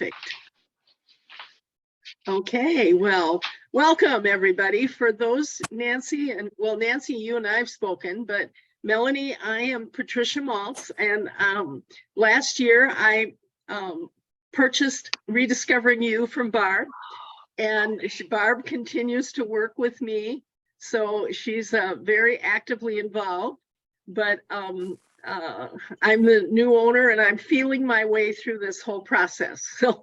Perfect. Okay, well, welcome everybody. For those, Nancy, Nancy, you and I have spoken, but Melanie, I am Patricia Maltz, and last year I purchased Rediscovering You from Barb, and Barb continues to work with me, so she's very actively involved, but I'm the new owner and I'm feeling my way through this whole process. So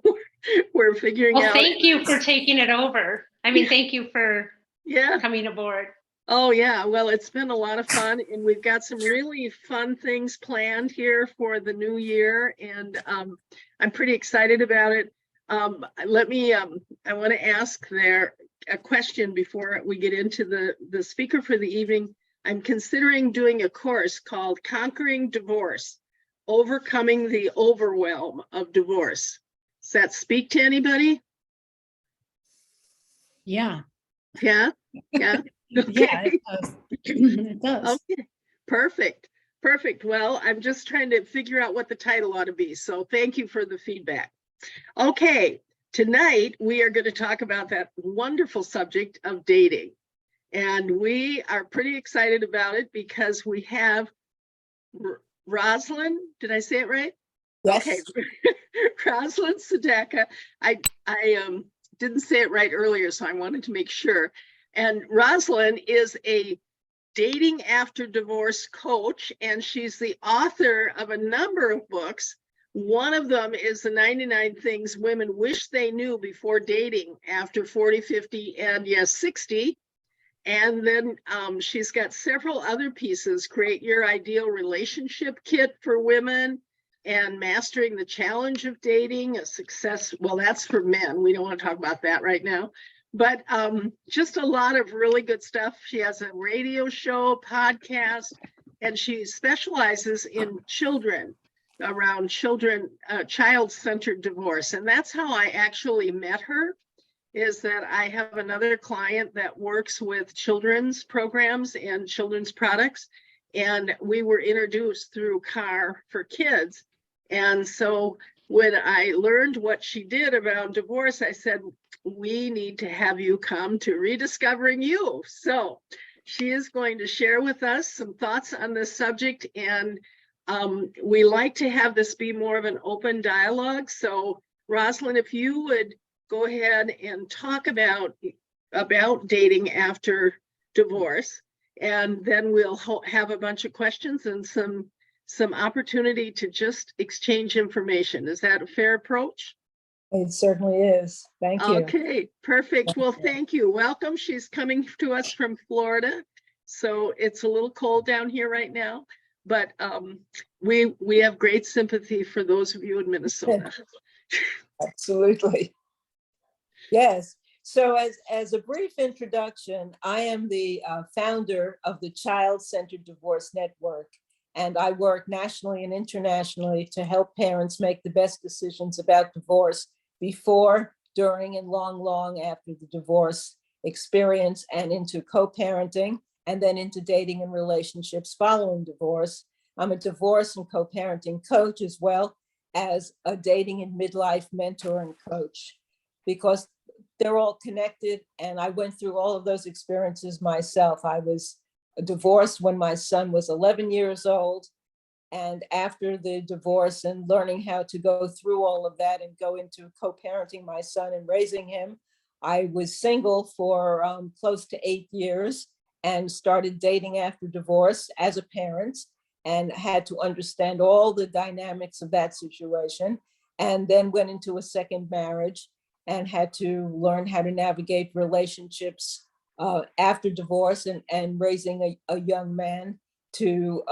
we're figuring out. Well, thank you for taking it over. I mean, thank you for coming aboard. Oh yeah, well, it's been a lot of fun, and we've got some really fun things planned here for the new year, and I'm pretty excited about it. I want to ask there a question before we get into the speaker for the evening. I'm considering doing a course called Conquering Divorce, Overcoming the Overwhelm of Divorce. Does that speak to anybody? Yeah. Yeah? Yeah. Okay. Yeah, it does. It does. Okay, perfect. Perfect. Well, I'm just trying to figure out what the title ought to be. So thank you for the feedback. Okay, tonight we are going to talk about that wonderful subject of dating. And we are pretty excited about it because we have Rosalind. Did I say it right? Yes. Okay. Rosalind Sedecca. I didn't say it right earlier, so I wanted to make sure. And Rosalind is a dating after divorce coach, and she's the author of a number of books. One of them is the 99 Things Women Wish They Knew Before Dating After 40, 50, and yes, 60. And then she's got several other pieces: Create Your Ideal Relationship Kit for Women, and Mastering the Challenge of Dating, a Success. Well, that's for men. We don't want to talk about that right now. But just a lot of really good stuff. She has a radio show, podcast, and she specializes in children, around children, child-centered divorce. And that's how I actually met her, is that I have another client that works with children's programs and children's products. And we were introduced through Car for Kids. And so when I learned what she did around divorce, I said, we need to have you come to Rediscovering You. So she is going to share with us some thoughts on this subject. And we like to have this be more of an open dialogue. So Rosalind, if you would go ahead and talk about dating after divorce, and then we'll have a bunch of questions and some opportunity to just exchange information. Is that a fair approach? It certainly is. Thank you. Okay, perfect. Well, thank you. Welcome. She's coming to us from Florida, so it's a little cold down here right now, but we have great sympathy for those of you in Minnesota. Absolutely. Yes. So as a brief introduction, I am the founder of the Child-Centered Divorce Network, and I work nationally and internationally to help parents make the best decisions about divorce before, during, and long after the divorce experience, and into co-parenting, and then into dating and relationships following divorce. I'm a divorce and co-parenting coach, as well as a dating and midlife mentor and coach, because they're all connected. And I went through all of those experiences myself. I was divorced when my son was 11 years old. And after the divorce and learning how to go through all of that and go into co-parenting my son and raising him, I was single for close to 8 years and started dating after divorce as a parent, and had to understand all the dynamics of that situation, and then went into a second marriage and had to learn how to navigate relationships after divorce, and raising a young man to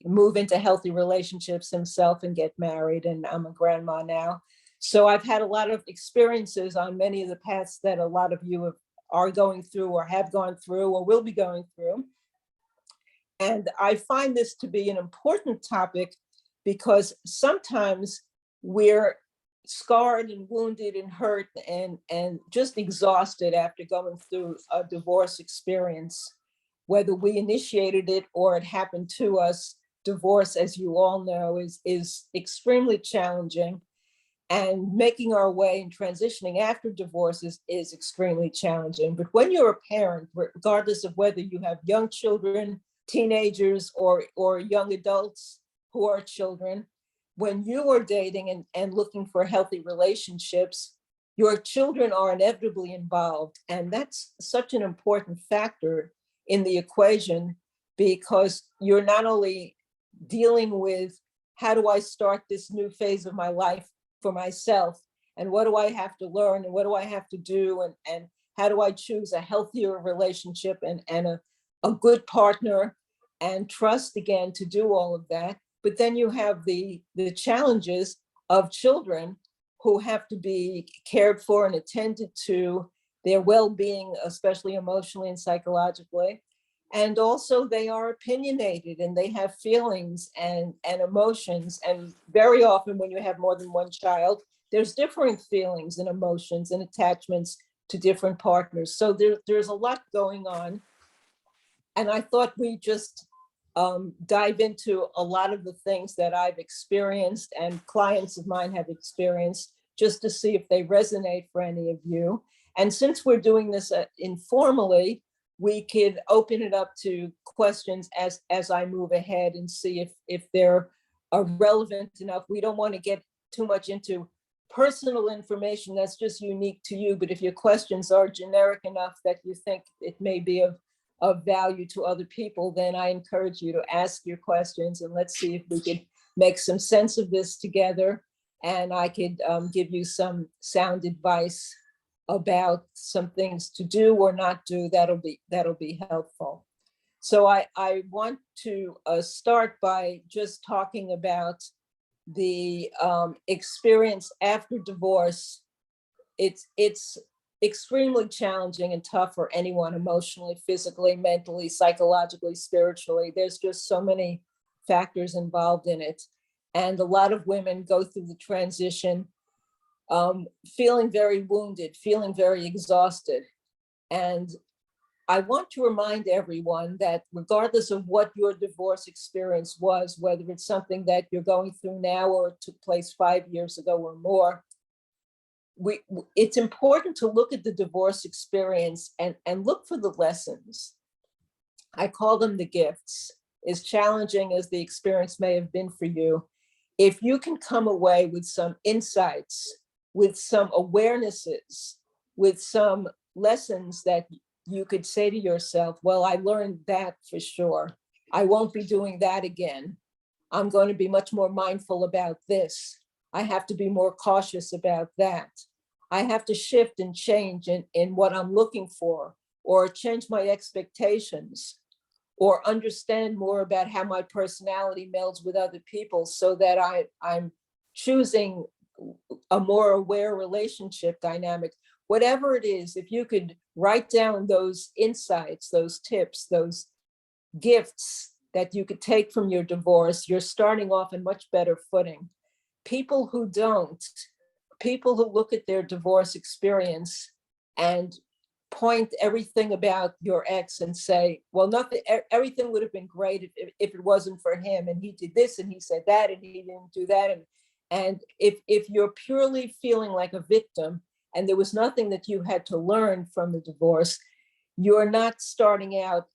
move into healthy relationships himself and get married. And I'm a grandma now. So I've had a lot of experiences on many of the paths that a lot of you are going through, or have gone through, or will be going through. And I find this to be an important topic because sometimes we're scarred and wounded and hurt and just exhausted after going through a divorce experience. Whether we initiated it or it happened to us, divorce, as you all know, is extremely challenging. And making our way and transitioning after divorce is extremely challenging. But when you're a parent, regardless of whether you have young children, teenagers, or young adults who are children, when you are dating and looking for healthy relationships, your children are inevitably involved. And that's such an important factor in the equation, because you're not only dealing with how do I start this new phase of my life for myself, and what do I have to learn, and what do I have to do, and how do I choose a healthier relationship and a good partner and trust again to do all of that. But then you have the challenges of children who have to be cared for and attended to, their well-being, especially emotionally and psychologically. And also they are opinionated and they have feelings and emotions. And very often when you have more than one child, there's differing feelings and emotions and attachments to different partners. So there's a lot going on. And I thought we just dive into a lot of the things that I've experienced and clients of mine have experienced, just to see if they resonate for any of you. And since we're doing this informally, we could open it up to questions as I move ahead and see if they're relevant enough. We don't want to get too much into personal information that's just unique to you, but if your questions are generic enough that you think it may be of value to other people, then I encourage you to ask your questions, and let's see if we could make some sense of this together. And I could give you some sound advice about some things to do or not do that'll be helpful. So I want to start by just talking about the experience after divorce. It's extremely challenging and tough for anyone, emotionally, physically, mentally, psychologically, spiritually. There's just so many factors involved in it. And a lot of women go through the transition feeling very wounded, feeling very exhausted. And I want to remind everyone that regardless of what your divorce experience was, whether it's something that you're going through now or it took place 5 years ago or more, it's important to look at the divorce experience and look for the lessons. I call them the gifts. As challenging as the experience may have been for you, if you can come away with some insights, with some awarenesses, with some lessons that you could say to yourself, well, I learned that for sure. I won't be doing that again. I'm going to be much more mindful about this. I have to be more cautious about that. I have to shift and change in what I'm looking for, or change my expectations, or understand more about how my personality melds with other people, so that I'm choosing a more aware relationship dynamic. Whatever it is, if you could write down those insights, those tips, those gifts that you could take from your divorce, you're starting off in much better footing. People who don't, people who look at their divorce experience and point everything about your ex and say, well, nothing, everything would have been great if it wasn't for him, and he did this and he said that and he didn't do that. And if you're purely feeling like a victim and there was nothing that you had to learn from the divorce, you're not starting out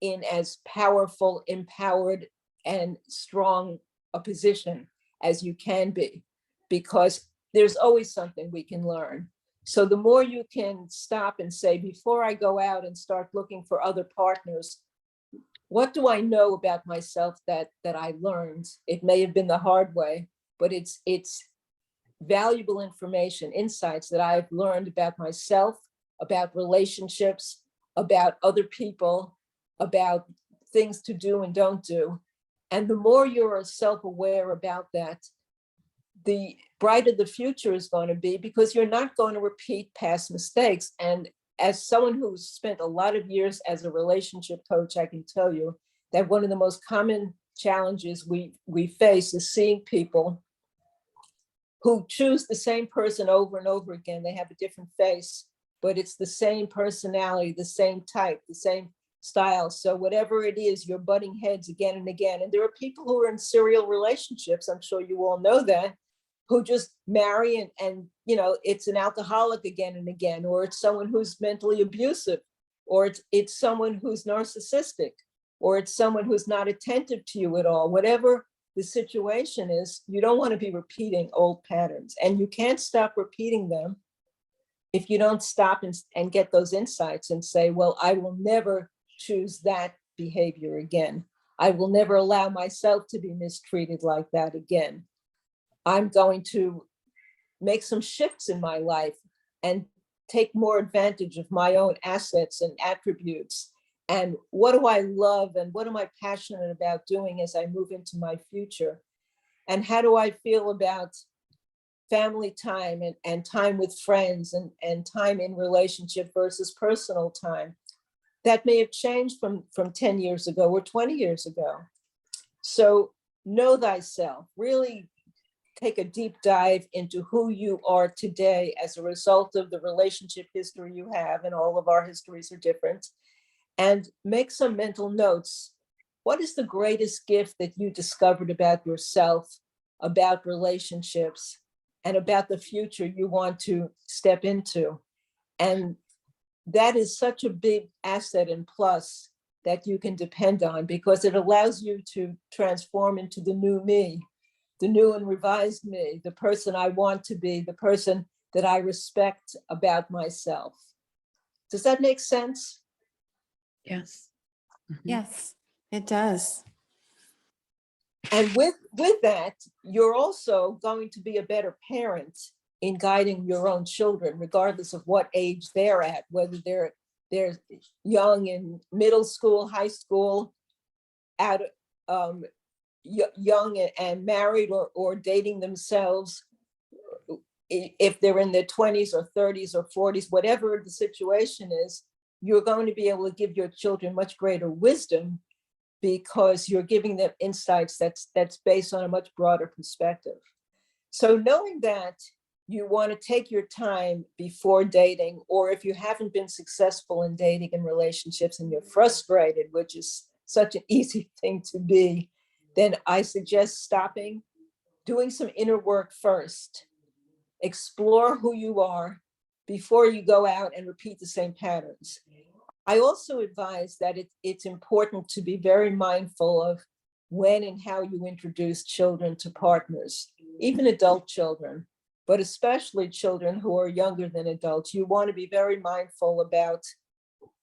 in as powerful, empowered, and strong a position as you can be, because there's always something we can learn. So the more you can stop and say, before I go out and start looking for other partners, what do I know about myself that I learned? It may have been the hard way, but it's valuable information, insights that I've learned about myself, about relationships, about other people, about things to do and don't do. And the more you're self-aware about that, the brighter the future is going to be, because you're not going to repeat past mistakes. And as someone who's spent a lot of years as a relationship coach, I can tell you that one of the most common challenges we face is seeing people who choose the same person over and over again. They have a different face, but it's the same personality, the same type, the same style. So whatever it is, you're butting heads again and again. And there are people who are in serial relationships, I'm sure you all know that, who just marry and it's an alcoholic again and again, or it's someone who's mentally abusive, or it's someone who's narcissistic, or it's someone who's not attentive to you at all. Whatever the situation is, you don't want to be repeating old patterns, and you can't stop repeating them if you don't stop and get those insights and say, well, I will never choose that behavior again. I will never allow myself to be mistreated like that again. I'm going to make some shifts in my life and take more advantage of my own assets and attributes. And what do I love and what am I passionate about doing as I move into my future? And how do I feel about family time and time with friends and time in relationship versus personal time? That may have changed from 10 years ago or 20 years ago. So know thyself, really take a deep dive into who you are today as a result of the relationship history you have, and all of our histories are different, and make some mental notes. What is the greatest gift that you discovered about yourself, about relationships, and about the future you want to step into? And that is such a big asset and plus that you can depend on, because it allows you to transform into the new me, the new and revised me, the person I want to be, the person that I respect about myself. Does that make sense? Yes. Mhm. Yes, it does. And with that, you're also going to be a better parent in guiding your own children, regardless of what age they're at, whether they're young in middle school, high school, young and married or dating themselves, if they're in their 20s or 30s or 40s, whatever the situation is, you're going to be able to give your children much greater wisdom, because you're giving them insights that's based on a much broader perspective. So knowing that you want to take your time before dating, or if you haven't been successful in dating and relationships and you're frustrated, which is such an easy thing to be, then I suggest stopping, doing some inner work first. Explore who you are before you go out and repeat the same patterns. I also advise that it's important to be very mindful of when and how you introduce children to partners, even adult children, but especially children who are younger than adults. You want to be very mindful about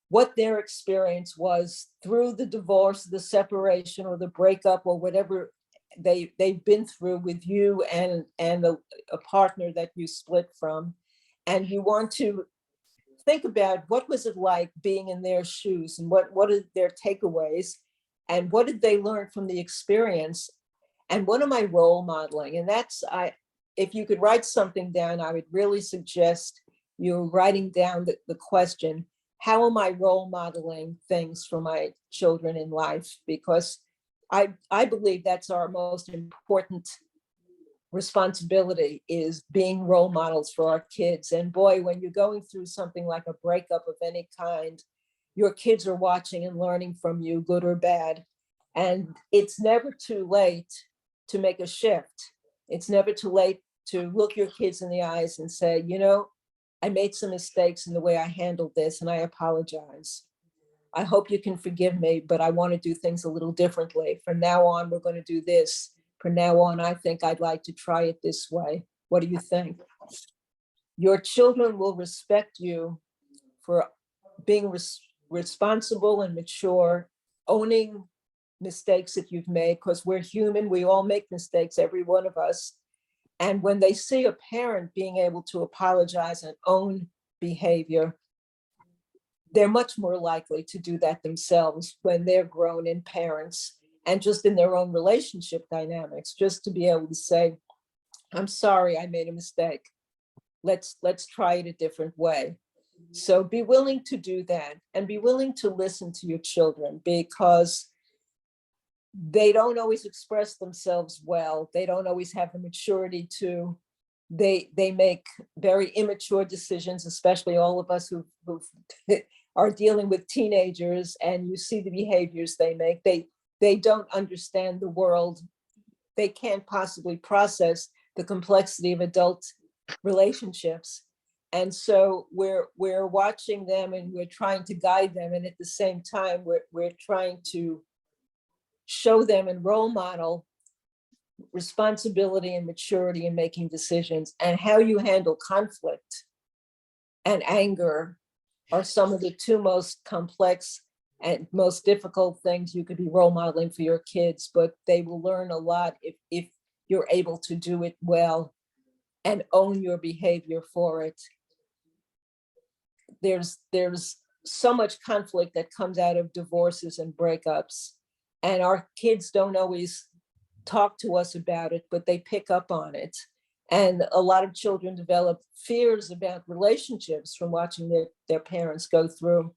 what their experience was through the divorce, the separation, or the breakup, or whatever they've been through with you and a partner that you split from. And you want to think about what was it like being in their shoes, and what are their takeaways, and what did they learn from the experience, and what am I role modeling? And that's, if you could write something down, I would really suggest you writing down the question, how am I role modeling things for my children in life? Because I believe that's our most important responsibility, is being role models for our kids. And boy, when you're going through something like a breakup of any kind, your kids are watching and learning from you, good or bad. And it's never too late to make a shift. It's never too late to look your kids in the eyes and say, I made some mistakes in the way I handled this, and I apologize. I hope you can forgive me, but I want to do things a little differently. From now on, we're going to do this. From now on, I think I'd like to try it this way. What do you think? Your children will respect you for being responsible and mature, owning mistakes that you've made, because we're human. We all make mistakes, every one of us. And when they see a parent being able to apologize and own behavior, they're much more likely to do that themselves when they're grown in parents and just in their own relationship dynamics, just to be able to say, I'm sorry, I made a mistake. Let's try it a different way. So be willing to do that, and be willing to listen to your children, because they don't always express themselves well. They don't always have the maturity to, they make very immature decisions, especially all of us who are dealing with teenagers, and you see the behaviors they make. They don't understand the world. They can't possibly process the complexity of adult relationships. And so we're watching them and we're trying to guide them. And at the same time, we're trying to show them and role model responsibility and maturity in making decisions, and how you handle conflict and anger are some of the two most complex and most difficult things you could be role modeling for your kids, but they will learn a lot if you're able to do it well and own your behavior for it. There's so much conflict that comes out of divorces and breakups, and our kids don't always talk to us about it, but they pick up on it. And a lot of children develop fears about relationships from watching their parents go through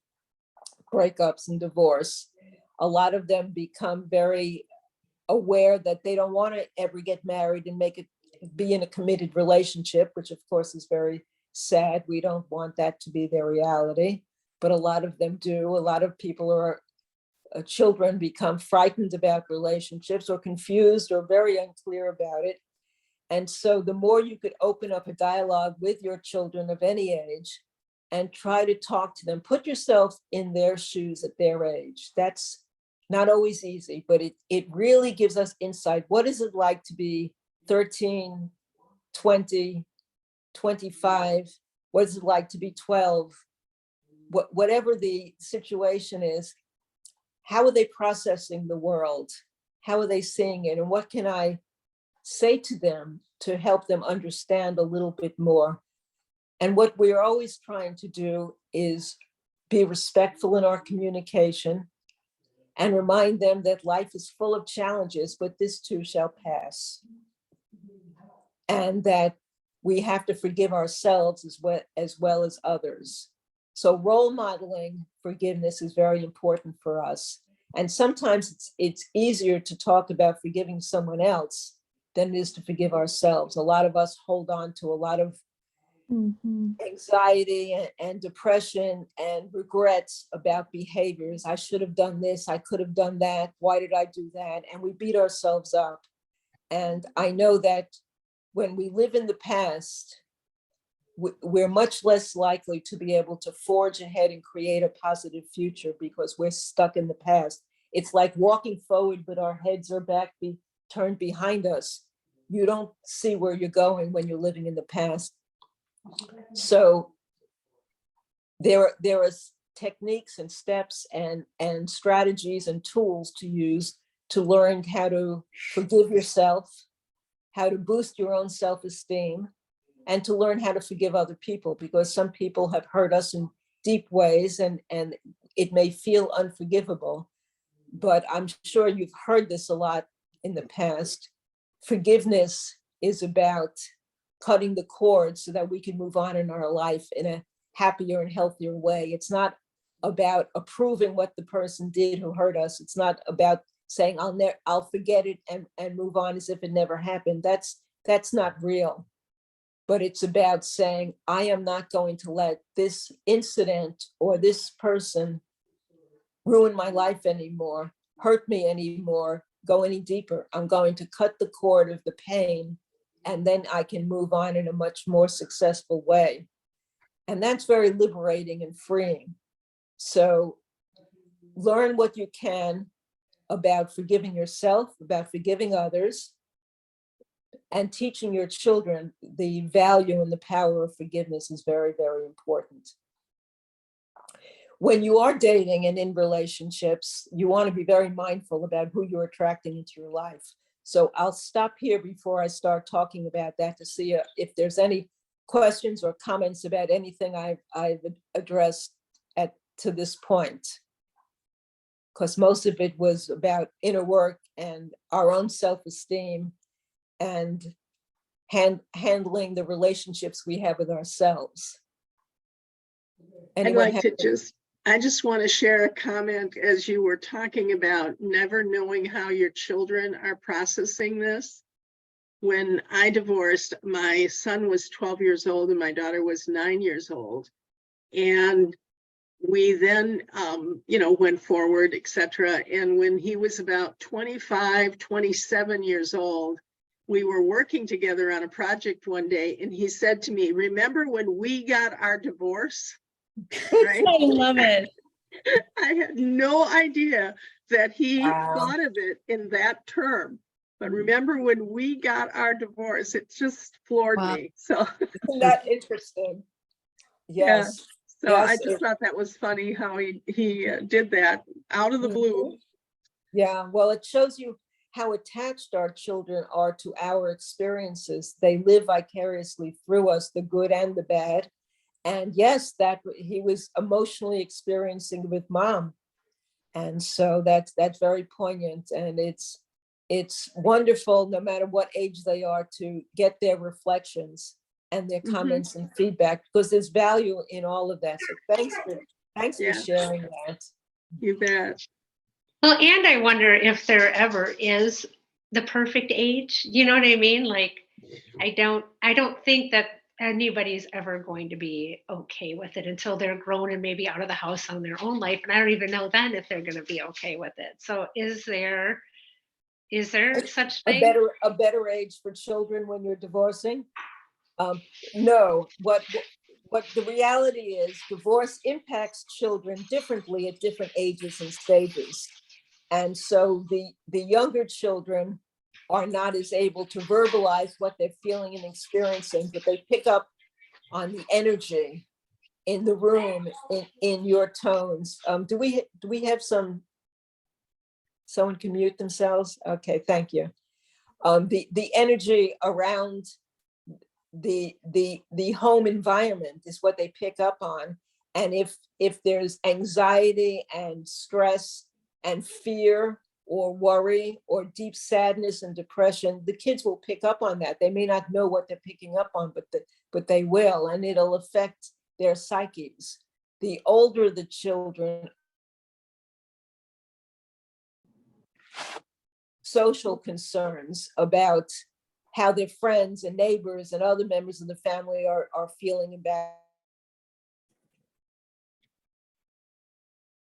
breakups and divorce. A lot of them become very aware that they don't want to ever get married and be in a committed relationship, which of course is very sad. We don't want that to be their reality, but a lot of them do. A lot of people children become frightened about relationships or confused or very unclear about it. And so the more you could open up a dialogue with your children of any age and try to talk to them, put yourself in their shoes at their age. That's not always easy, but it really gives us insight. What is it like to be 13, 20, 25? What is it like to be 12? Whatever the situation is, how are they processing the world? How are they seeing it? And what can I say to them to help them understand a little bit more? And what we are always trying to do is be respectful in our communication and remind them that life is full of challenges, but this too shall pass. And that we have to forgive ourselves as well as others. So role modeling forgiveness is very important for us. And sometimes it's easier to talk about forgiving someone else than it is to forgive ourselves. A lot of us hold on to a lot of anxiety and depression and regrets about behaviors. I should have done this. I could have done that. Why did I do that? And we beat ourselves up. And I know that when we live in the past, we're much less likely to be able to forge ahead and create a positive future because we're stuck in the past. It's like walking forward, but our heads are turned behind us. You don't see where you're going when you're living in the past. So there are techniques and steps and strategies and tools to use to learn how to forgive yourself, how to boost your own self-esteem, and to learn how to forgive other people, because some people have hurt us in deep ways and it may feel unforgivable, but I'm sure you've heard this a lot in the past. Forgiveness is about cutting the cord so that we can move on in our life in a happier and healthier way. It's not about approving what the person did who hurt us. It's not about saying, I'll forget it and move on as if it never happened. That's not real. But it's about saying, I am not going to let this incident or this person ruin my life anymore, hurt me anymore, go any deeper. I'm going to cut the cord of the pain, and then I can move on in a much more successful way. And that's very liberating and freeing. So learn what you can about forgiving yourself, about forgiving others, and teaching your children the value and the power of forgiveness is very, very important. When you are dating and in relationships, you want to be very mindful about who you're attracting into your life. So I'll stop here before I start talking about that to see if there's any questions or comments about anything I've addressed to this point. Because most of it was about inner work and our own self-esteem and handling the relationships we have with ourselves. I just want to share a comment as you were talking about never knowing how your children are processing this. When I divorced, my son was 12 years old and my daughter was 9 years old. And we then, went forward, etc. And when he was about 25, 27 years old, we were working together on a project one day, and he said to me, "Remember when we got our divorce?" Right? I love it. I had no idea that he Wow. thought of it in that term. But remember when we got our divorce? It just floored Wow. me. So Isn't that interesting? Yeah. Yes. so I Yes, just thought that was funny how he did that out of the blue. Yeah, well, it shows you how attached our children are to our experiences. They live vicariously through us, the good and the bad. And yes, that he was emotionally experiencing with mom. And so that's very poignant, and it's wonderful, no matter what age they are, to get their reflections and their Mhm. comments and feedback, because there's value in all of that. So thanks for Yeah. sharing that. You bet. Well, and I wonder if there ever is the perfect age. You know what I mean? Like, I don't think that anybody's ever going to be okay with it until they're grown and maybe out of the house on their own life. And I don't even know then if they're going to be okay with it. So is there such A thing? better age for children when you're divorcing? No, what the reality is, divorce impacts children differently at different ages and stages. And so the younger children are not as able to verbalize what they're feeling and experiencing, but they pick up on the energy in the room, in your tones. Do we have someone can mute themselves? Okay, thank you. The energy around the home environment is what they pick up on. And if there's anxiety and stress and fear or worry or deep sadness and depression, the kids will pick up on that. They may not know what they're picking up on, but they will, and it'll affect their psyches. The older the children, social concerns about how their friends and neighbors and other members of the family are feeling about.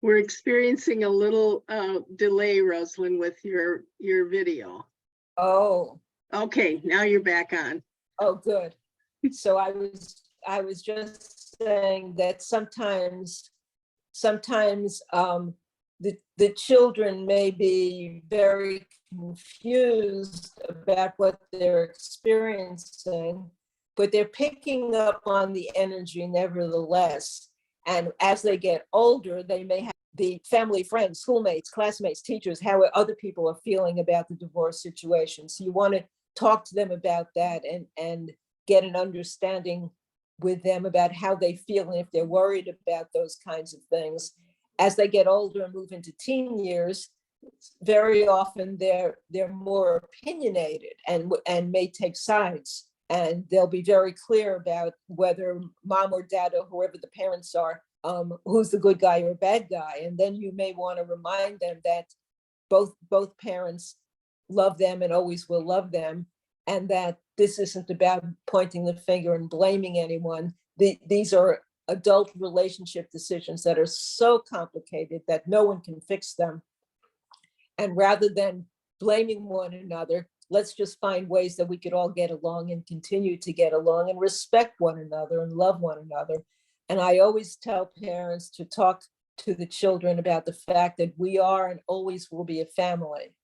We're experiencing a little delay, Rosalind, with your video. Oh, Okay, now you're back on. oh, good. So I was just saying that sometimes the children may be very confused about what they're experiencing, but they're picking up on the energy nevertheless. And as they get older, they may have the family, friends, schoolmates, classmates, teachers, how other people are feeling about the divorce situation. So you want to talk to them about that and get an understanding with them about how they feel and if they're worried about those kinds of things. As they get older and move into teen years, very often they're more opinionated and may take sides, and they'll be very clear about whether mom or dad or whoever the parents are, who's the good guy or bad guy. And then you may want to remind them that both parents love them and always will love them, and that this isn't about pointing the finger and blaming anyone. These are adult relationship decisions that are so complicated that no one can fix them. And rather than blaming one another, let's just find ways that we could all get along and continue to get along and respect one another and love one another. And I always tell parents to talk to the children about the fact that we are and always will be a family.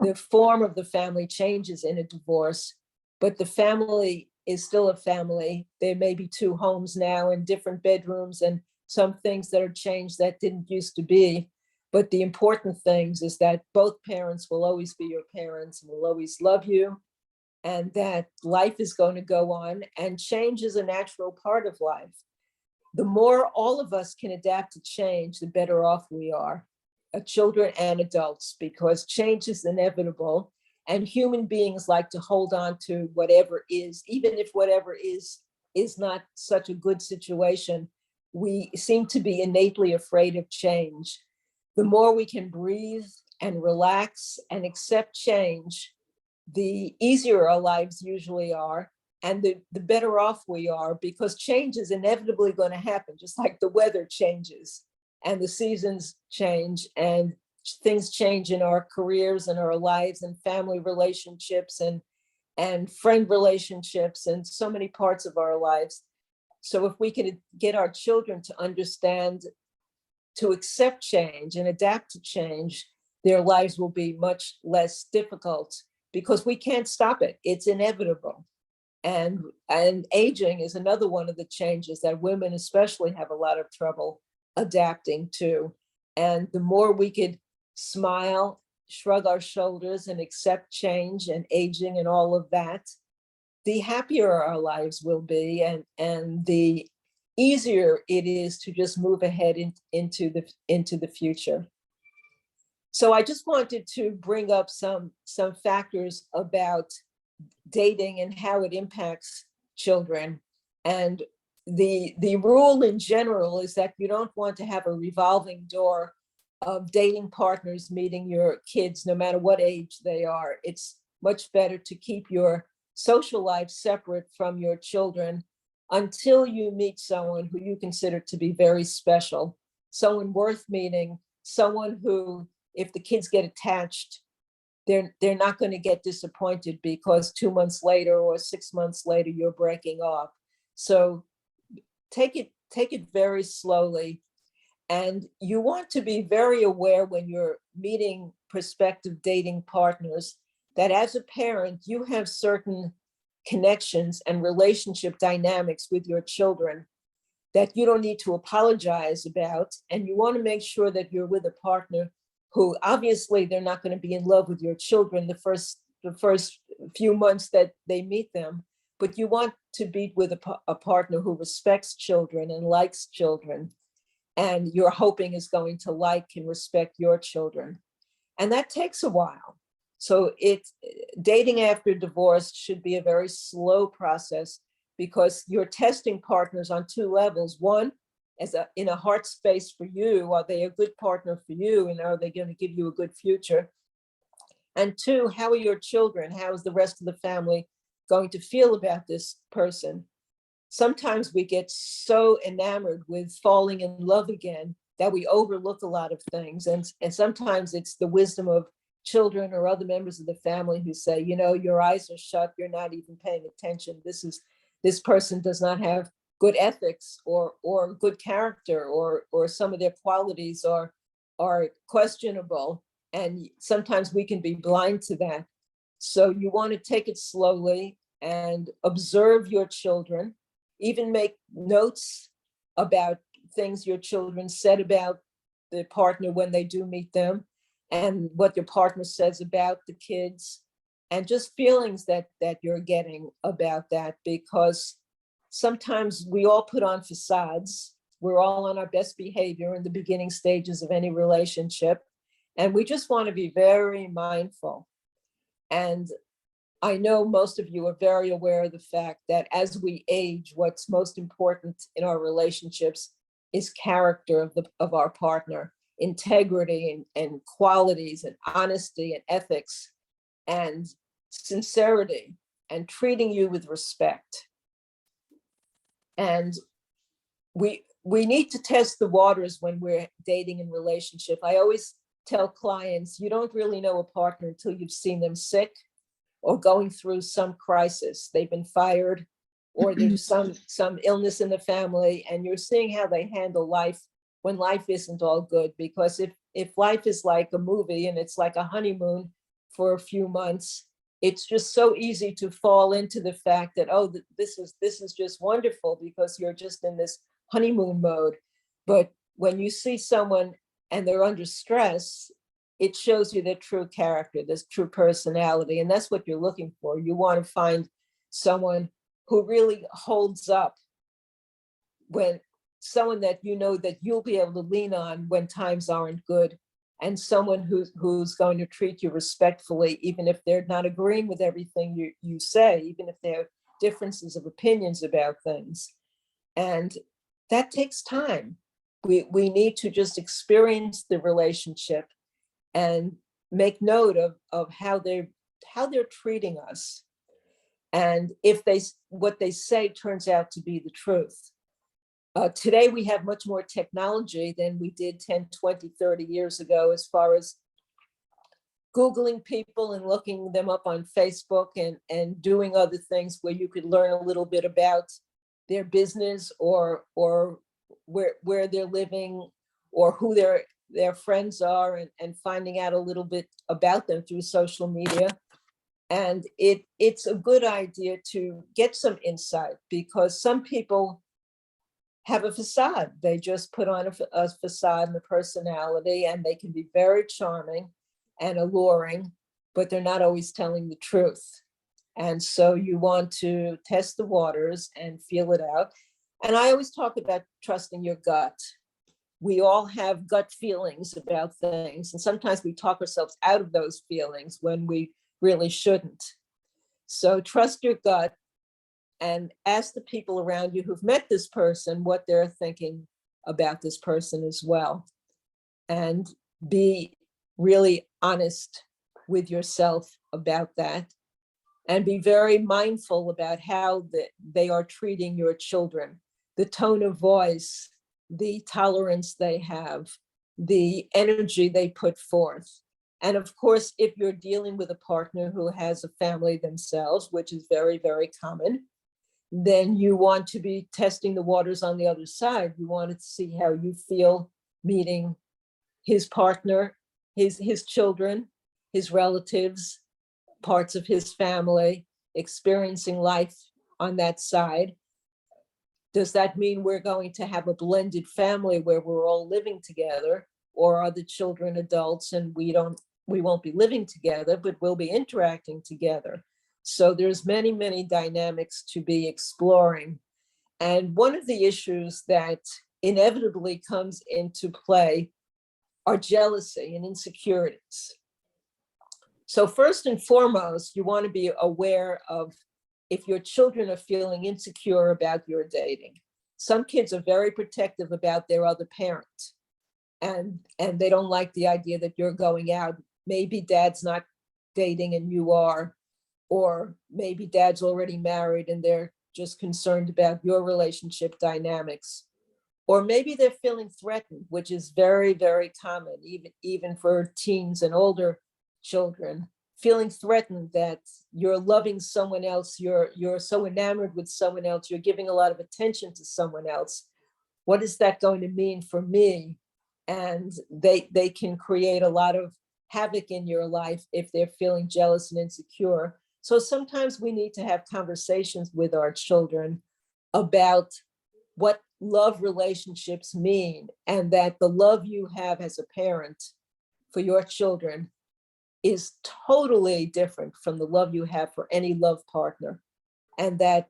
The form of the family changes in a divorce, but the family is still a family. There may be two homes now and different bedrooms and some things that are changed that didn't used to be. But the important things is that both parents will always be your parents and will always love you, and that life is going to go on, and change is a natural part of life. The more all of us can adapt to change, the better off we are, children and adults, because change is inevitable. And human beings like to hold on to whatever is, even if whatever is not such a good situation. We seem to be innately afraid of change. The more we can breathe and relax and accept change, the easier our lives usually are, and the better off we are, because change is inevitably going to happen, just like the weather changes and the seasons change and things change in our careers and our lives and family relationships and and friend relationships and so many parts of our lives. So if we can get our children to understand, to accept change and adapt to change, their lives will be much less difficult because we can't stop it. It's inevitable. And aging is another one of the changes that women especially have a lot of trouble adapting to. And the more we could smile, shrug our shoulders and accept change and aging and all of that, the happier our lives will be, and the easier it is to just move ahead into the future. So I just wanted to bring up some factors about dating and how it impacts children. And the rule in general is that you don't want to have a revolving door of dating partners meeting your kids, no matter what age they are. It's much better to keep your social life separate from your children until you meet someone who you consider to be very special, someone worth meeting, someone who, if the kids get attached, they're not going to get disappointed because 2 months later or 6 months later you're breaking off. So take it very slowly. And you want to be very aware when you're meeting prospective dating partners that as a parent, you have certain connections and relationship dynamics with your children that you don't need to apologize about. And you want to make sure that you're with a partner who obviously they're not going to be in love with your children the first few months that they meet them, but you want to be with a partner who respects children and likes children, and you're hoping is going to like and respect your children. And that takes a while. So dating after divorce should be a very slow process because you're testing partners on two levels. One, in a heart space for you, are they a good partner for you, and are they going to give you a good future? And two, how are your children? How is the rest of the family going to feel about this person? Sometimes we get so enamored with falling in love again that we overlook a lot of things. And sometimes it's the wisdom of children or other members of the family who say, you know, your eyes are shut, you're not even paying attention. This person does not have good ethics or good character, or some of their qualities are questionable. And sometimes we can be blind to that. So you want to take it slowly and observe your children, even make notes about things your children said about the partner when they do meet them, and what your partner says about the kids, and just feelings that you're getting about that, because sometimes we all put on facades. We're all on our best behavior in the beginning stages of any relationship, and we just want to be very mindful. And I know most of you are very aware of the fact that as we age, what's most important in our relationships is character of our partner, integrity and qualities and honesty and ethics and sincerity and treating you with respect. And we need to test the waters when we're dating in relationship. I always tell clients, you don't really know a partner until you've seen them sick or going through some crisis. They've been fired, or there's some illness in the family, and you're seeing how they handle life when life isn't all good. Because if life is like a movie and it's like a honeymoon for a few months, it's just so easy to fall into the fact that, oh, this is just wonderful because you're just in this honeymoon mode. But when you see someone and they're under stress, it shows you their true character, their true personality. And that's what you're looking for. You want to find someone who really holds up, when someone that you know that you'll be able to lean on when times aren't good, and someone who's going to treat you respectfully, even if they're not agreeing with everything you say, even if there are differences of opinions about things. And that takes time. We need to just experience the relationship and make note of how they're treating us. And if what they say turns out to be the truth. Today, we have much more technology than we did 10, 20, 30 years ago, as far as Googling people and looking them up on Facebook and doing other things where you could learn a little bit about their business or where they're living or who their friends are and finding out a little bit about them through social media. And it's a good idea to get some insight because some people have a facade. They just put on a facade and a personality, and they can be very charming and alluring, but they're not always telling the truth. And so you want to test the waters and feel it out. And I always talk about trusting your gut. We all have gut feelings about things, and sometimes we talk ourselves out of those feelings when we really shouldn't. So trust your gut and ask the people around you who've met this person what they're thinking about this person as well. And be really honest with yourself about that. And be very mindful about how they are treating your children, the tone of voice, the tolerance they have, the energy they put forth. And of course, if you're dealing with a partner who has a family themselves, which is very, very common, then you want to be testing the waters on the other side. You want to see how you feel meeting his partner, his children, his relatives, parts of his family, experiencing life on that side. Does that mean we're going to have a blended family where we're all living together, or are the children adults and we won't be living together, but we'll be interacting together? So there's many, many dynamics to be exploring. And one of the issues that inevitably comes into play are jealousy and insecurities. So first and foremost, you want to be aware of if your children are feeling insecure about your dating. Some kids are very protective about their other parent, and they don't like the idea that you're going out. Maybe dad's not dating and you are, or maybe dad's already married and they're just concerned about your relationship dynamics. Or maybe they're feeling threatened, which is very, very common, even for teens and older children, feeling threatened that you're loving someone else, you're so enamored with someone else, you're giving a lot of attention to someone else. What is that going to mean for me? And they can create a lot of havoc in your life if they're feeling jealous and insecure. So sometimes we need to have conversations with our children about what love relationships mean, and that the love you have as a parent for your children is totally different from the love you have for any love partner, and that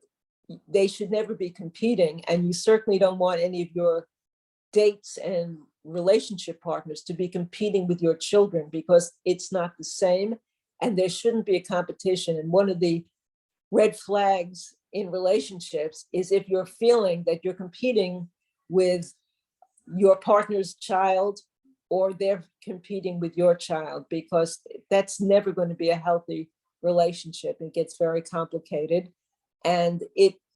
they should never be competing. And you certainly don't want any of your dates and relationship partners to be competing with your children, because it's not the same and there shouldn't be a competition. And one of the red flags in relationships is if you're feeling that you're competing with your partner's child, or they're competing with your child, because that's never going to be a healthy relationship. It gets very complicated, and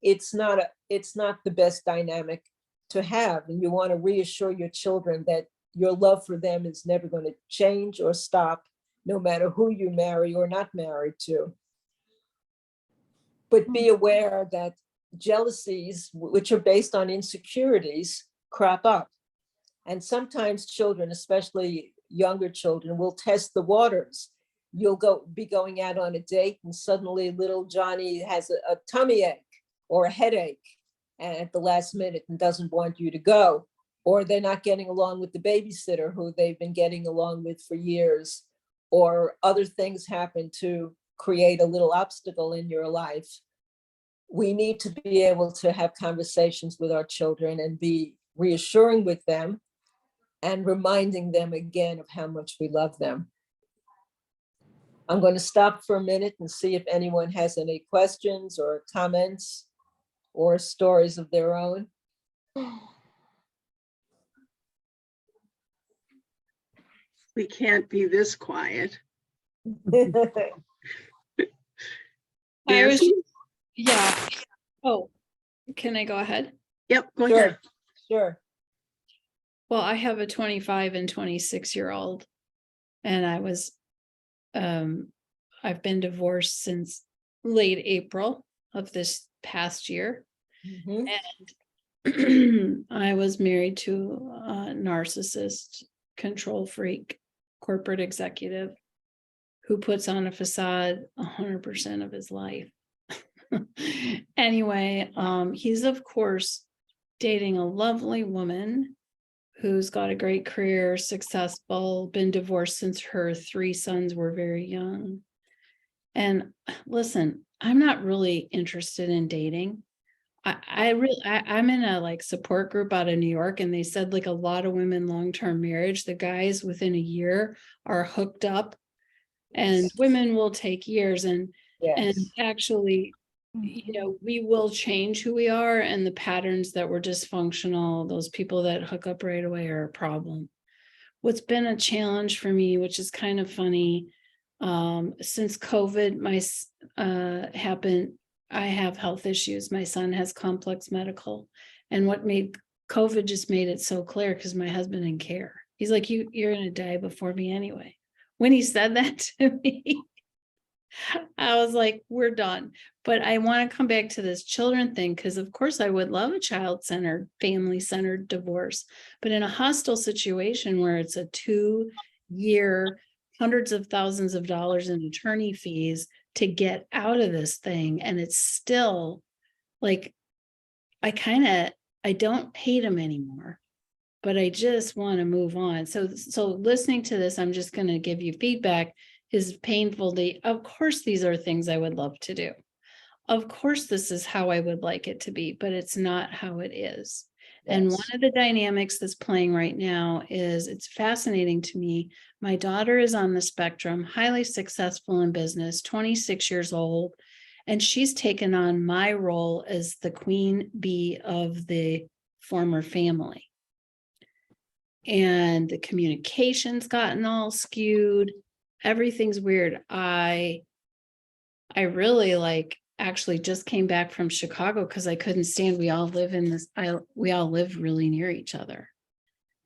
it's not the best dynamic to have. And you want to reassure your children that your love for them is never going to change or stop, no matter who you marry or not married to. But be aware that jealousies, which are based on insecurities, crop up. And sometimes children, especially younger children, will test the waters. You'll be going out on a date and suddenly little Johnny has a tummy ache or a headache at the last minute and doesn't want you to go. Or they're not getting along with the babysitter who they've been getting along with for years. Or other things happen to create a little obstacle in your life. We need to be able to have conversations with our children and be reassuring with them and reminding them again of how much we love them. I'm going to stop for a minute and see if anyone has any questions or comments or stories of their own. We can't be this quiet. I was, Nancy? yeah. Oh, can I go ahead? Yep, go ahead. Sure. Well, I have a 25 and 26-year-old, and I was I've been divorced since late April of this past year. Mhm. And I was married to a narcissist, control freak, corporate executive who puts on a facade 100% of his life. Anyway, he's of course dating a lovely woman who's got a great career, successful, been divorced since her 3 sons were very young. And listen, I'm not really interested in dating. I'm in a like support group out of New York, and they said like a lot of women long-term marriage, the guys within a year are hooked up, and women will take years. And Yes. actually, we will change who we are, and the patterns that were dysfunctional, those people that hook up right away are a problem. What's been a challenge for me, which is kind of funny, since COVID happened, I have health issues. My son has complex medical, and what made COVID just made it so clear because my husband didn't care. He's like, you're gonna die before me anyway. When he said that to me, I was like, we're done. But I want to come back to this children thing, because of course I would love a child-centered, family-centered divorce. But in a hostile situation where it's a 2-year, hundreds of thousands of dollars in attorney fees to get out of this thing, and it's still like, I don't hate him anymore, but I just want to move on. So listening to this, I'm just going to give you feedback. Is painful. Of course, these are things I would love to do. Of course, this is how I would like it to be, but it's not how it is. And one Yes. of the dynamics that's playing right now is, it's fascinating to me. My daughter is on the spectrum, highly successful in business, 26 years old, and she's taken on my role as the queen bee of the former family. And the communication's gotten all skewed. Everything's weird. I really actually just came back from Chicago because I couldn't stand, we all live really near each other.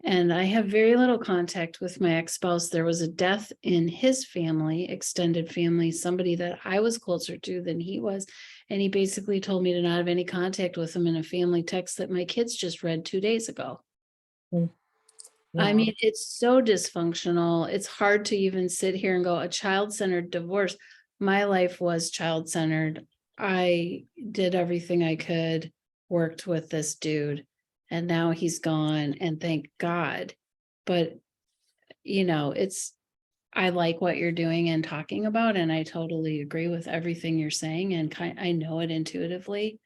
And I have very little contact with my ex-spouse. There was a death in his family, extended family, somebody that I was closer to than he was. And he basically told me to not have any contact with him in a family text that my kids just read 2 days ago. I mean, it's so dysfunctional. It's hard to even sit here and go, a child-centered divorce. My life was child-centered. I did everything I could, worked with this dude, and now he's gone, and thank God. But, I like what you're doing and talking about, and I totally agree with everything you're saying, and I know it intuitively.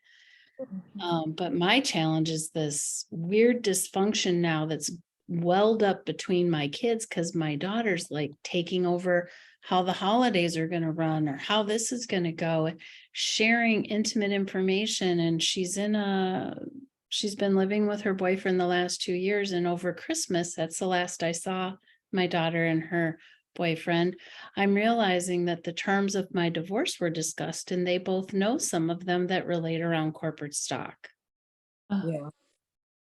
But my challenge is this weird dysfunction now that's welled up between my kids, because my daughter's like taking over how the holidays are going to run or how this is going to go, sharing intimate information. And she's been living with her boyfriend the last 2 years. And over Christmas, that's the last I saw my daughter and her boyfriend. I'm realizing that the terms of my divorce were discussed, and they both know some of them that relate around corporate stock. Yeah.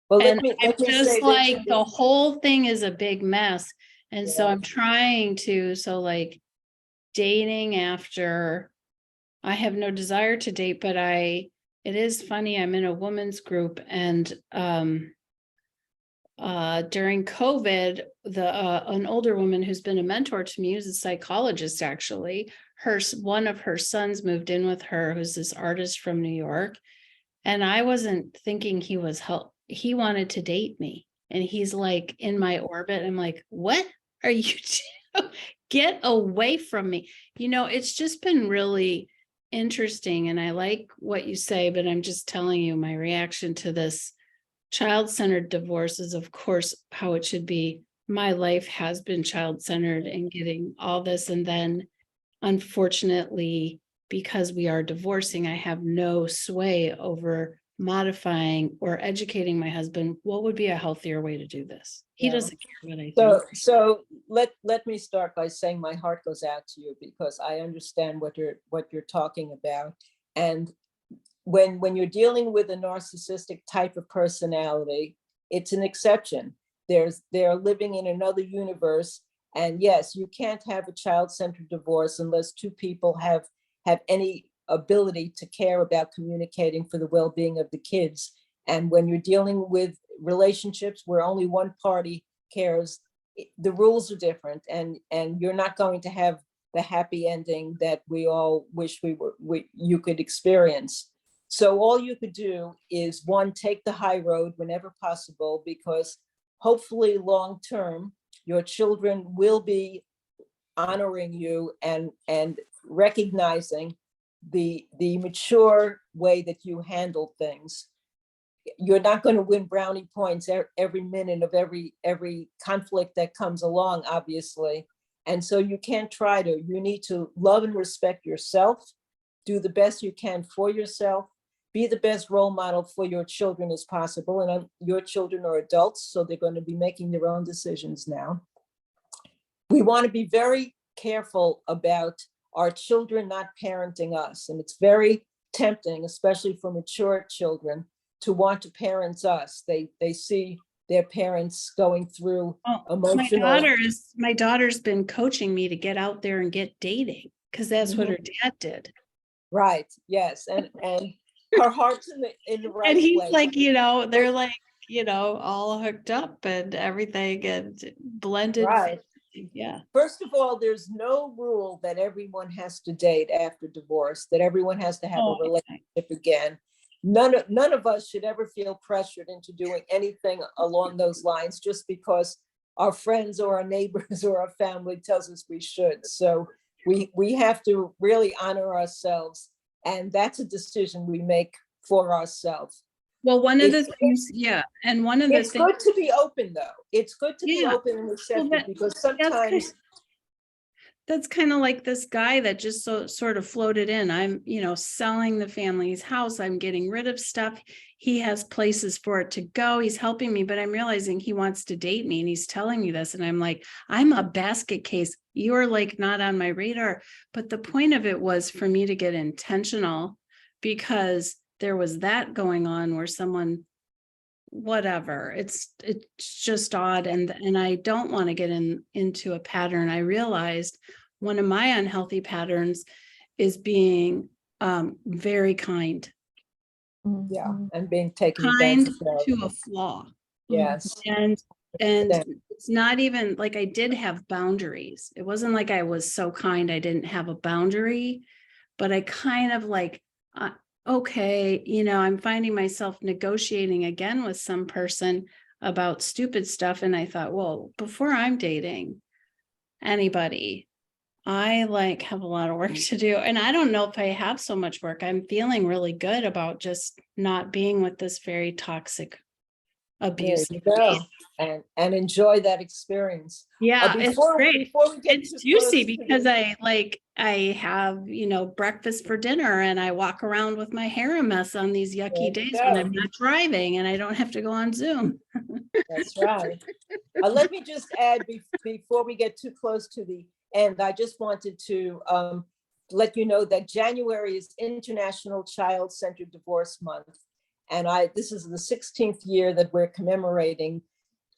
Well, And let me just say like this. the whole thing is a big mess. And so Yeah. I'm trying to, dating after, I have no desire to date, but it is funny. I'm in a women's group, and during COVID, an older woman who's been a mentor to me, who's a psychologist, actually, one of her sons moved in with her, who's this artist from New York. And I wasn't thinking he wanted to date me. And he's like in my orbit. I'm like, what are you doing? Get away from me. It's just been really interesting. And I like what you say, but I'm just telling you my reaction to this child-centered divorce is, of course, how it should be. My life has been child-centered and getting all this. And then, unfortunately, because we are divorcing, I have no sway over modifying or educating my husband. What would be a healthier way to do this? He Yeah. doesn't care what I do. So let me start by saying my heart goes out to you, because I understand what you're talking about. And when you're dealing with a narcissistic type of personality, it's an exception. They're living in another universe, And yes, you can't have a child-centered divorce unless two people have any ability to care about communicating for the well-being of the kids. And when you're dealing with relationships where only one party cares, the rules are different, and you're not going to have the happy ending that we all wish you could experience. So all you could do is, one, take the high road whenever possible, because hopefully long-term, your children will be honoring you and recognizing the mature way that you handle things. You're not going to win brownie points every minute of every conflict that comes along, obviously. And so you can't try to. You need to love and respect yourself, do the best you can for yourself, be the best role model for your children as possible. And your children are adults, so they're going to be making their own decisions now. We want to be very careful about our children not parenting us. And it's very tempting, especially for mature children, to want to parent us. They see their parents going through emotional. My daughter's been coaching me to get out there and get dating, because that's what her dad did. Right. Yes. And her heart's in the right And he's place. like, they're like, all hooked up and everything and blended. Right. Yeah. First of all, there's no rule that everyone has to date after divorce, that everyone has to have a relationship again. None of us should ever feel pressured into doing anything along those lines just because our friends or our neighbors or our family tells us we should. So we have to really honor ourselves, and that's a decision we make for ourselves. Well, one of the things, and one of the It's things, good to be open, though. It's good to be open and receptive, because sometimes that's kind of like this guy that just sort of floated in. I'm, selling the family's house. I'm getting rid of stuff. He has places for it to go. He's helping me, but I'm realizing he wants to date me, and he's telling me this. And I'm like, I'm a basket case. You're like not on my radar. But the point of it was for me to get intentional, because there was that going on where someone, whatever, it's just odd. And I don't want to get into a pattern. I realized one of my unhealthy patterns is being very kind. yeah, and being taken Kind advantage of. to a flaw. Yes. And Yeah. it's not even like I did have boundaries. It wasn't like I was so kind I didn't have a boundary, but I kind of like, okay, I'm finding myself negotiating again with some person about stupid stuff. And I thought, well, before I'm dating anybody, I have a lot of work to do. And I don't know if I have so much work. I'm feeling really good about just not being with this very toxic, abusive. And enjoy that experience. Yeah, it's great. Before we get It's too close juicy to because the- I have, breakfast for dinner, and I walk around with my hair a mess on these There yucky you days go. when I'm not driving and I don't have to go on Zoom. That's right. Let me just add before we get too close to the end, I just wanted to let you know that January is International Child-Centered Divorce Month. And this is the 16th year that we're commemorating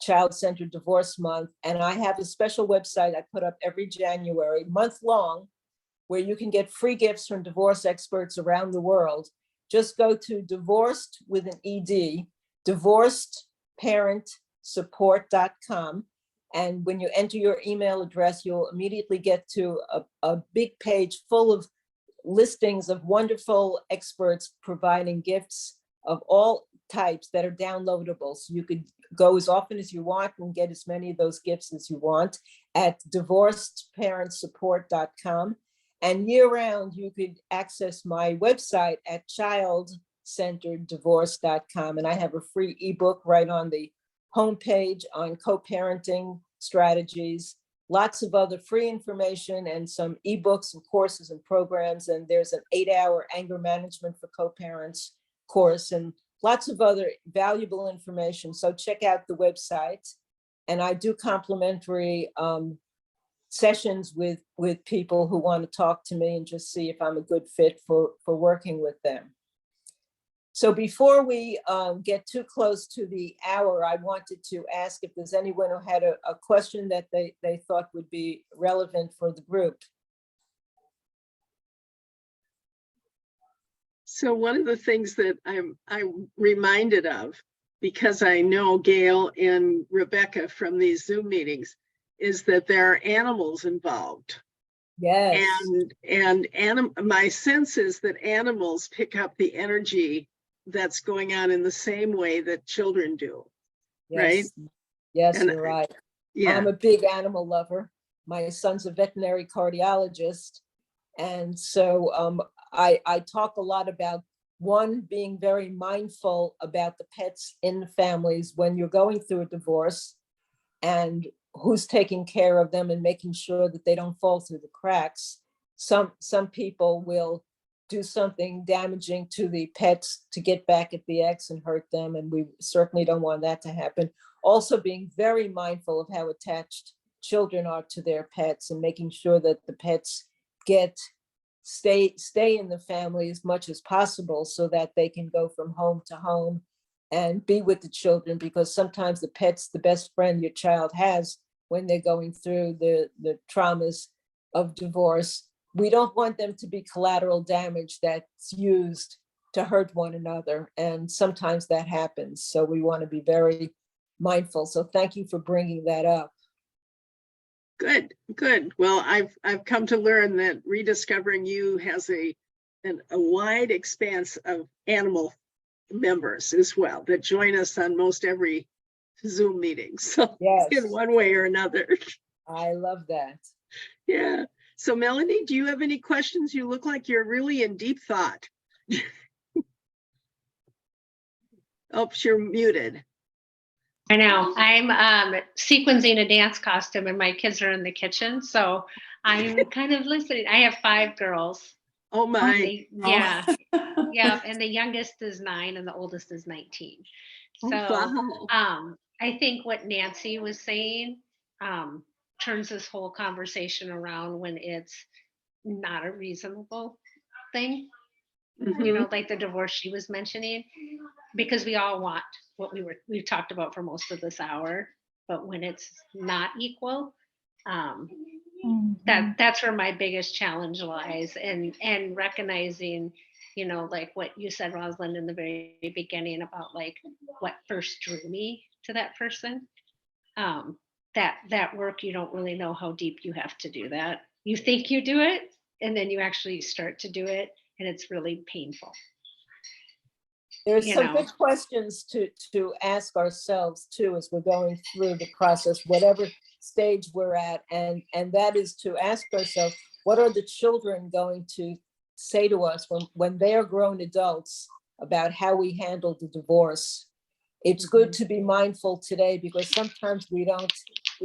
Child-Centered Divorce Month. And I have a special website I put up every January, month long, where you can get free gifts from divorce experts around the world. Just go to divorced with an ED, divorcedparentsupport.com. And when you enter your email address, you'll immediately get to a big page full of listings of wonderful experts providing gifts of all types that are downloadable. So you could go as often as you want and get as many of those gifts as you want at divorcedparentsupport.com. And year round, you could access my website at childcentereddivorce.com. And I have a free ebook right on the homepage on co-parenting strategies, lots of other free information and some ebooks and courses and programs. And there's an 8-hour anger management for co-parents course and lots of other valuable information. So check out the website. And I do complimentary sessions with people who want to talk to me and just see if I'm a good fit for working with them. So before we get too close to the hour, I wanted to ask if there's anyone who had a question that they thought would be relevant for the group. So one of the things that I'm reminded of, because I know Gail and Rebecca from these Zoom meetings, is that there are animals involved. Yes. And my sense is that animals pick up the energy that's going on in the same way that children do. Right? Yes, And you're right. Yeah. I'm a big animal lover. My son's a veterinary cardiologist. And so I talk a lot about, one, being very mindful about the pets in the families when you're going through a divorce, and who's taking care of them and making sure that they don't fall through the cracks. Some people will do something damaging to the pets to get back at the ex and hurt them, and we certainly don't want that to happen. Also being very mindful of how attached children are to their pets and making sure that the pets stay in the family as much as possible so that they can go from home to home and be with the children, because sometimes the pet's the best friend your child has when they're going through the traumas of divorce. We don't want them to be collateral damage that's used to hurt one another, and sometimes that happens. So we want to be very mindful. So thank you for bringing that up. Good. Well, I've come to learn that Rediscovering You has a wide expanse of animal members as well that join us on most every Zoom meeting. So Yes, in one way or another. I love that. Yeah. So Melanie, do you have any questions? You look like you're really in deep thought. Oh, you're muted. I know. I'm sequencing a dance costume and my kids are in the kitchen. So I'm kind of listening. I have 5 girls. Oh my. Yeah. Yeah. And the youngest is 9 and the oldest is 19. Oh, So wow. I think what Nancy was saying turns this whole conversation around when it's not a reasonable thing. You know, like the divorce she was mentioning, because we all want what we've talked about for most of this hour, but when it's not equal, that's where my biggest challenge lies, and recognizing, you know, like what you said, Rosalind, in the very beginning about like what first drew me to that person. That work, you don't really know how deep you have to do that. You think you do it, and then you actually start to do it, and it's really painful. There's You some know. good questions to ask ourselves too as we're going through the process, whatever stage we're at, and that is to ask ourselves, what are the children going to say to us when they are grown adults about how we handled the divorce? It's good to be mindful today, because sometimes we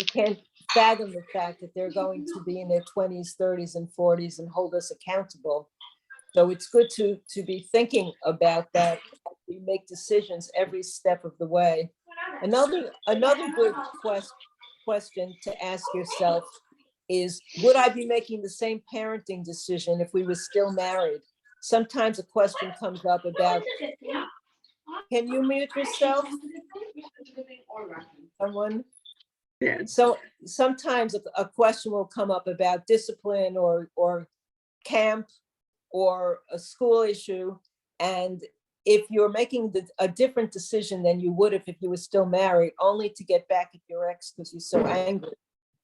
can't fathom the fact that they're going to be in their 20s, 30s, and 40s and hold us accountable. So it's good to be thinking about that as we make decisions every step of the way. Another good question to ask yourself is, would I be making the same parenting decision if we were still married? Sometimes a question comes up about, can you mute yourself? Someone? Yeah. So sometimes a question will come up about discipline or camp or a school issue. And if you're making a different decision than you would if you were still married, only to get back at your ex because you're so angry,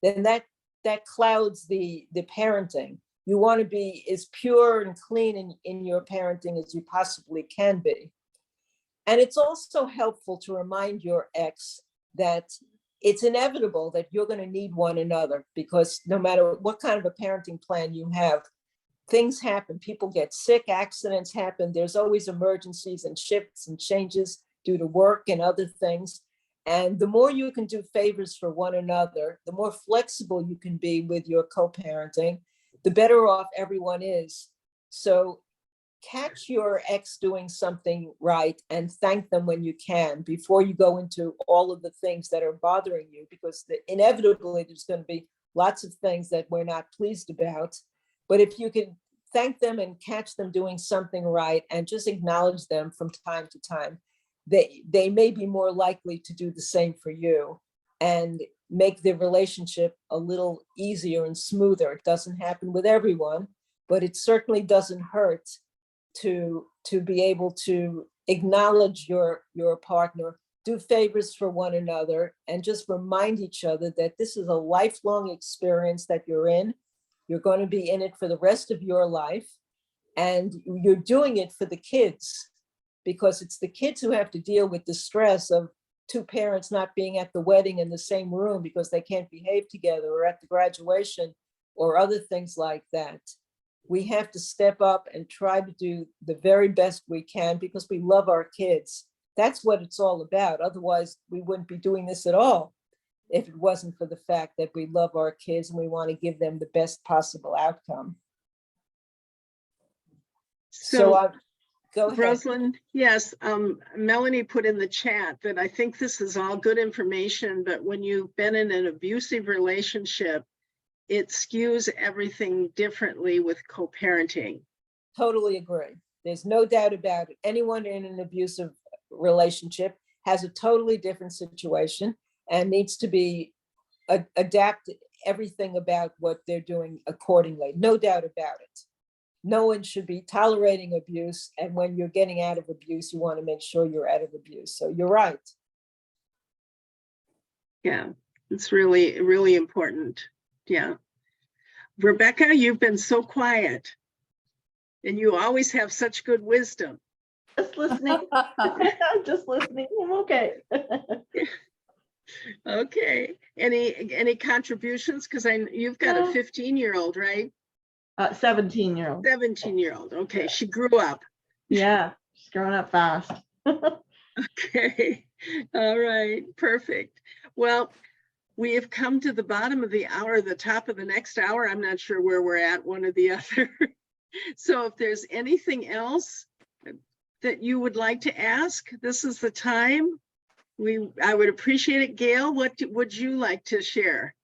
then that clouds the parenting. You want to be as pure and clean in your parenting as you possibly can be. And it's also helpful to remind your ex that it's inevitable that you're going to need one another, because no matter what kind of a parenting plan you have, things happen. People get sick, accidents happen. There's always emergencies and shifts and changes due to work and other things. And the more you can do favors for one another, the more flexible you can be with your co-parenting, the better off everyone is. So catch your ex doing something right and thank them when you can before you go into all of the things that are bothering you, because inevitably there's going to be lots of things that we're not pleased about. But if you can thank them and catch them doing something right and just acknowledge them from time to time, they may be more likely to do the same for you and make the relationship a little easier and smoother. It doesn't happen with everyone, but it certainly doesn't hurt to be able to acknowledge your partner, do favors for one another, and just remind each other that this is a lifelong experience that you're in. You're going to be in it for the rest of your life, and you're doing it for the kids, because it's the kids who have to deal with the stress of two parents not being at the wedding in the same room because they can't behave together, or at the graduation, or other things like that. We have to step up and try to do the very best we can because we love our kids. That's what it's all about. Otherwise, we wouldn't be doing this at all if it wasn't for the fact that we love our kids and we want to give them the best possible outcome. So go ahead. Rosalind, yes, Melanie put in the chat that I think this is all good information, but when you've been in an abusive relationship, it skews everything differently with co-parenting. Totally agree. There's no doubt about it. Anyone in an abusive relationship has a totally different situation and needs to be adapted, everything about what they're doing accordingly. No doubt about it. No one should be tolerating abuse. And when you're getting out of abuse, you want to make sure you're out of abuse. So you're right. Yeah, it's really, really important. Yeah. Rebecca, you've been so quiet and you always have such good wisdom. Just listening. I'm just listening. I'm okay. Okay. Any contributions? Because you've got a 15-year-old, right? 17-year-old. 17-year-old. Okay, she grew up. Yeah, she's growing up fast. Okay. All right. Perfect. Well, we have come to the bottom of the hour, the top of the next hour. I'm not sure where we're at, one or the other. So if there's anything else that you would like to ask, this is the time. I would appreciate it. Gail, what would you like to share?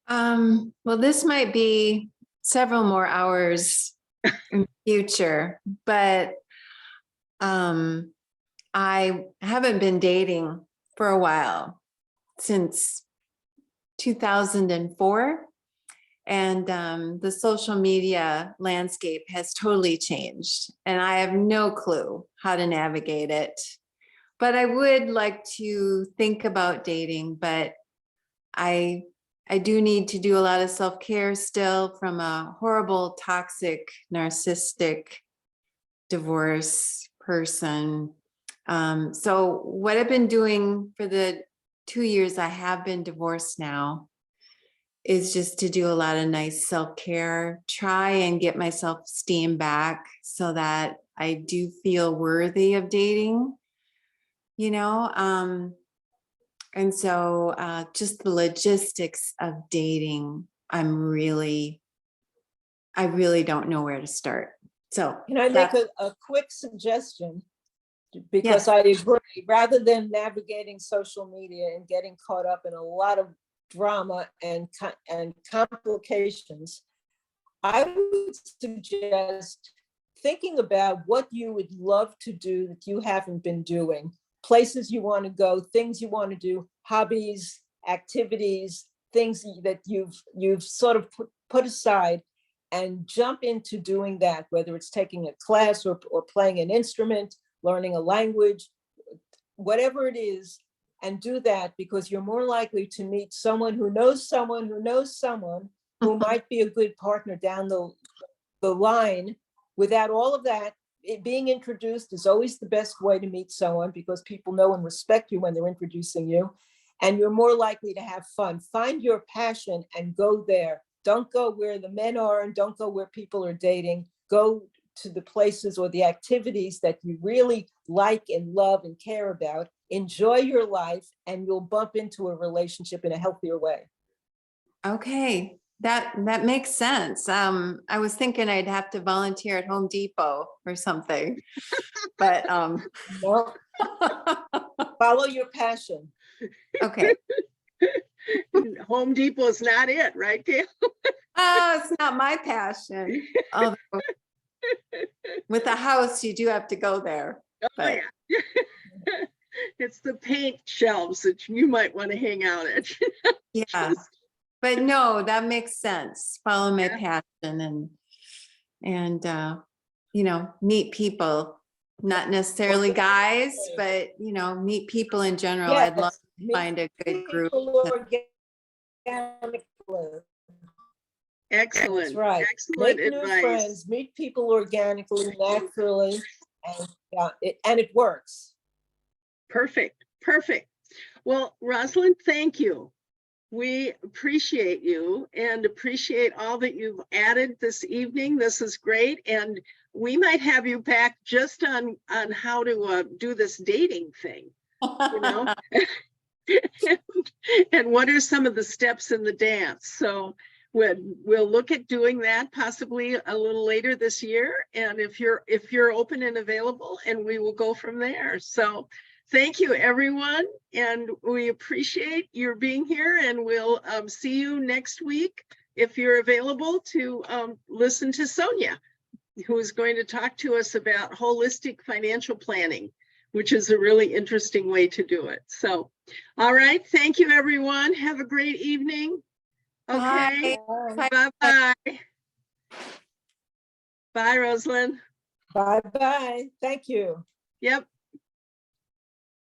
Well, this might be several more hours in the future, but I haven't been dating for a while, since 2004. And the social media landscape has totally changed, and I have no clue how to navigate it. But I would like to think about dating, but I do need to do a lot of self-care still from a horrible, toxic, narcissistic divorce person. So what I've been doing for the 2 years I have been divorced now is just to do a lot of nice self-care, try and get my self-esteem back so that I do feel worthy of dating, you know? And so just the logistics of dating, I really don't know where to start. So Can I make a quick suggestion? Because Yes. I agree, rather than navigating social media and getting caught up in a lot of drama and complications, I would suggest thinking about what you would love to do that you haven't been doing, places you want to go, things you want to do, hobbies, activities, things that you've sort of put aside, and jump into doing that, whether it's taking a class or playing an instrument, learning a language, whatever it is, and do that, because you're more likely to meet someone who knows someone who knows someone who might be a good partner down the line. Without all of that, being introduced is always the best way to meet someone, because people know and respect you when they're introducing you, and you're more likely to have fun. Find your passion and go there. Don't go where the men are, and don't go where people are dating. Go to the places or the activities that you really like and love and care about. Enjoy your life, and you'll bump into a relationship in a healthier way. Okay, that makes sense. I was thinking I'd have to volunteer at Home Depot or something, but Well, follow your passion. okay. Home Depot is not it, right, Gail? Oh, it's not my passion. Although, with a house, you do have to go there. Oh, But yeah. It's the paint shelves that you might want to hang out at. yeah, but no, that makes sense. Follow my Yeah. passion and meet people, not necessarily guys, but meet people in general. I'd love Yes, to meet find a good group. people organically. That's Excellent. right. Excellent Make new advice. friends, meet people organically, naturally, and it works. Perfect. Perfect. Well, Rosalind, thank you. We appreciate you and appreciate all that you've added this evening. This is great. And we might have you back just on how to do this dating thing, you know? And what are some of the steps in the dance? So we'll look at doing that possibly a little later this year. And if you're open and available, and we will go from there. So thank you, everyone. And we appreciate your being here, and we'll see you next week if you're available to listen to Sonia, who is going to talk to us about holistic financial planning, which is a really interesting way to do it. So, all right. Thank you, everyone. Have a great evening. Okay. Bye. Bye-bye. Bye, Rosalind. Bye-bye. Thank you. Yep.